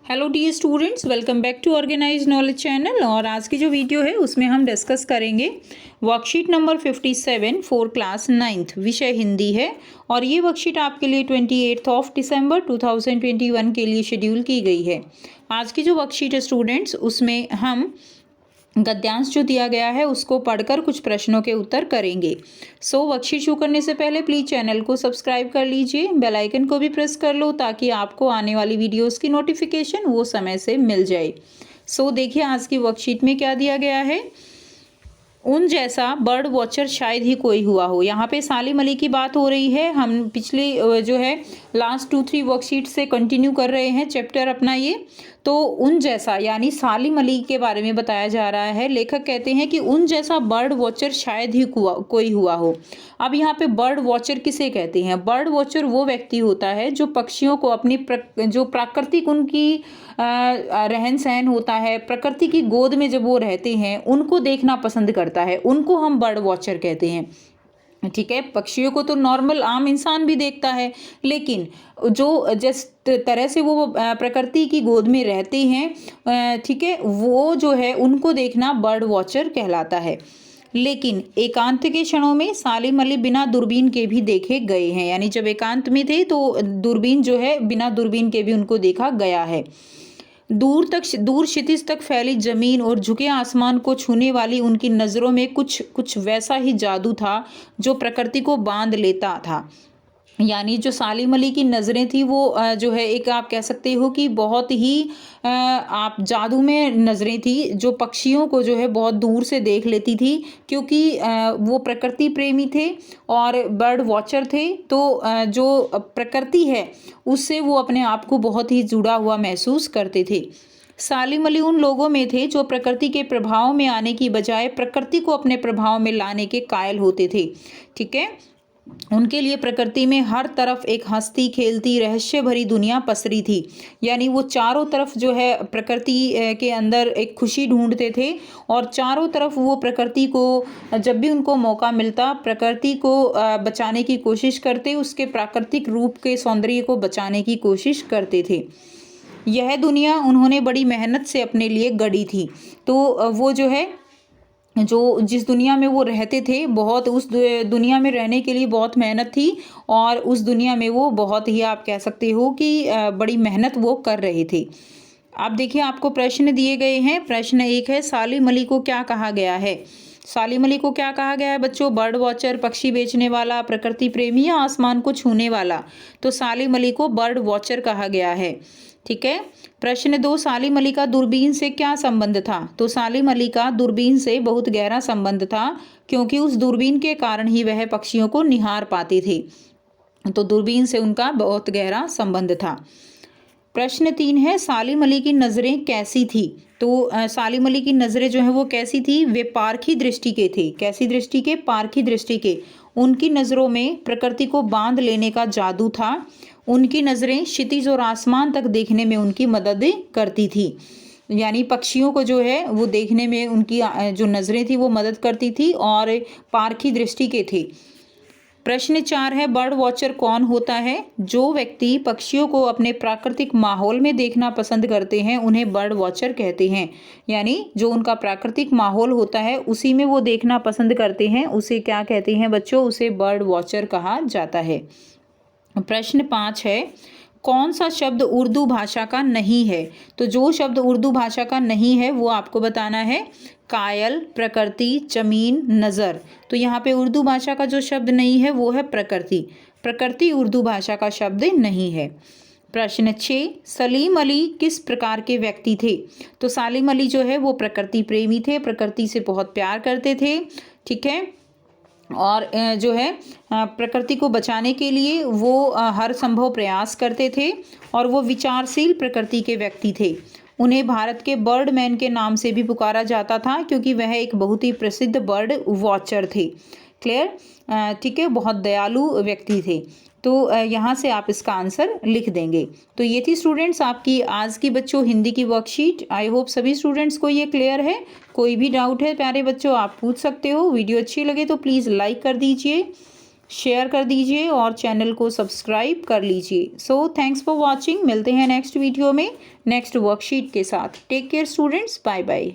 Hello dear students, welcome back to organise knowledge channel. और आज की जो वीडियो है उसमें हम डिस्कस करेंगे worksheet number 57 for class 9th। विषय हिंदी है और ये वर्कशीट आपके लिए 28 दिसंबर 2021 के लिए शेड्यूल की गई है। आज की जो वर्कशीट है स्टूडेंट्स, उसमें हम गद्यांश जो दिया गया है उसको पढ़कर कुछ प्रश्नों के उत्तर करेंगे। वर्कशीट शुरू करने से पहले प्लीज़ चैनल को सब्सक्राइब कर लीजिए, बेल आइकन को भी प्रेस कर लो ताकि आपको आने वाली वीडियोस की नोटिफिकेशन वो समय से मिल जाए। देखिए आज की वर्कशीट में क्या दिया गया है। उन जैसा बर्ड वॉचर शायद ही कोई हुआ हो। यहाँ पे सालिम अली की बात हो रही है। हम पिछली जो है लास्ट 2-3 वर्कशीट से कंटिन्यू कर रहे हैं चैप्टर अपना ये। तो उन जैसा यानी सालिम अली के बारे में बताया जा रहा है। लेखक कहते हैं कि उन जैसा बर्ड वॉचर शायद ही कोई हुआ हो। अब यहाँ पे बर्ड वॉचर किसे कहते हैं? बर्ड वॉचर वो व्यक्ति होता है जो पक्षियों को अपनी जो प्राकृतिक उनकी रहन सहन होता है, प्रकृति की गोद में जब वो रहते हैं उनको देखना पसंद करता है, उनको हम बर्ड वॉचर कहते हैं। ठीक है, पक्षियों को तो नॉर्मल आम इंसान भी देखता है, लेकिन जो जिस तरह से वो प्रकृति की गोद में रहते हैं, ठीक है, वो जो है उनको देखना बर्ड वॉचर कहलाता है। लेकिन एकांत के क्षणों में सालिम अली बिना दूरबीन के भी देखे गए हैं। यानी जब एकांत में थे तो दूरबीन जो है बिना दूरबीन के भी उनको देखा गया है। दूर क्षितिज तक फैली जमीन और झुके आसमान को छूने वाली उनकी नज़रों में कुछ वैसा ही जादू था जो प्रकृति को बांध लेता था। यानी जो सालिम अली की नज़रें थी वो जो है एक आप कह सकते हो कि बहुत ही आप जादू में नज़रें थी, जो पक्षियों को जो है बहुत दूर से देख लेती थी, क्योंकि वो प्रकृति प्रेमी थे और बर्ड वॉचर थे। तो जो प्रकृति है उससे वो अपने आप को बहुत ही जुड़ा हुआ महसूस करते थे। सालिम अली उन लोगों में थे जो प्रकृति के प्रभाव में आने की बजाय प्रकृति को अपने प्रभाव में लाने के कायल होते थे। ठीक है, उनके लिए प्रकृति में हर तरफ एक हंसती खेलती रहस्य भरी दुनिया पसरी थी। यानी वो चारों तरफ जो है प्रकृति के अंदर एक खुशी ढूंढते थे और चारों तरफ वो प्रकृति को जब भी उनको मौका मिलता प्रकृति को बचाने की कोशिश करते, उसके प्राकृतिक रूप के सौंदर्य को बचाने की कोशिश करते थे। यह दुनिया उन्होंने बड़ी मेहनत से अपने लिए गढ़ी थी। तो वो जो है जो जिस दुनिया में वो रहते थे, बहुत उस दुनिया में रहने के लिए बहुत मेहनत थी और उस दुनिया में वो बहुत ही आप कह सकते हो कि बड़ी मेहनत वो कर रहे थे। अब देखिए आपको प्रश्न दिए गए हैं। प्रश्न 1 है, सालिम अली को क्या कहा गया है? सालिम अली को क्या कहा गया है बच्चों? बर्ड वॉचर, पक्षी बेचने वाला, प्रकृति प्रेमी या आसमान को छूने वाला? तो सालिम अली को बर्ड वॉचर कहा गया है। ठीक है। प्रश्न 2, सालिम अली का दूरबीन से क्या संबंध था? तो सालिम अली का दूरबीन से बहुत गहरा संबंध था, क्योंकि उस दूरबीन के कारण ही वह पक्षियों को निहार पाते थे। तो दूरबीन से उनका बहुत गहरा संबंध था। प्रश्न 3 है, सालिम अली की नज़रें कैसी थी? तो सालिम अली की नज़रें जो है वो कैसी थी? वे पारखी दृष्टि के थे। कैसी दृष्टि के? पारखी दृष्टि के। उनकी नज़रों में प्रकृति को बांध लेने का जादू था। उनकी नज़रें क्षितिज और आसमान तक देखने में उनकी मदद करती थी। यानी पक्षियों को जो है वो देखने में उनकी जो नज़रें थी वो मदद करती थी और पारखी दृष्टि के थे। प्रश्न 4 है, बर्ड वॉचर कौन होता है? जो व्यक्ति पक्षियों को अपने प्राकृतिक माहौल में देखना पसंद करते हैं उन्हें बर्ड वॉचर कहते हैं। यानी जो उनका प्राकृतिक माहौल होता है उसी में वो देखना पसंद करते हैं, उसे क्या कहते हैं बच्चों? उसे बर्ड वॉचर कहा जाता है। प्रश्न 5 है, कौन सा शब्द उर्दू भाषा का नहीं है? तो जो शब्द उर्दू भाषा का नहीं है वो आपको बताना है। कायल, प्रकृति, जमीन, नज़र। तो यहाँ पे उर्दू भाषा का जो शब्द नहीं है वो है प्रकृति। प्रकृति उर्दू भाषा का शब्द नहीं है। प्रश्न 6, सलीम अली किस प्रकार के व्यक्ति थे? तो सालिम अली जो है वो प्रकृति प्रेमी थे, प्रकृति से बहुत प्यार करते थे। ठीक है, और जो है प्रकृति को बचाने के लिए वो हर संभव प्रयास करते थे और वो विचारशील प्रकृति के व्यक्ति थे। उन्हें भारत के बर्ड मैन के नाम से भी पुकारा जाता था, क्योंकि वह एक बहुत ही प्रसिद्ध बर्ड वॉचर थे। क्लियर? ठीक है, बहुत दयालु व्यक्ति थे। तो यहाँ से आप इसका आंसर लिख देंगे। तो ये थी स्टूडेंट्स आपकी आज की बच्चों हिंदी की वर्कशीट। आई होप सभी स्टूडेंट्स को ये क्लियर है। कोई भी डाउट है प्यारे बच्चों आप पूछ सकते हो। वीडियो अच्छी लगे तो प्लीज़ लाइक कर दीजिए शेयर कर दीजिए और चैनल को सब्सक्राइब कर लीजिए। So thanks for watching. मिलते हैं नेक्स्ट वीडियो में नेक्स्ट वर्कशीट के साथ। Take care students, bye bye.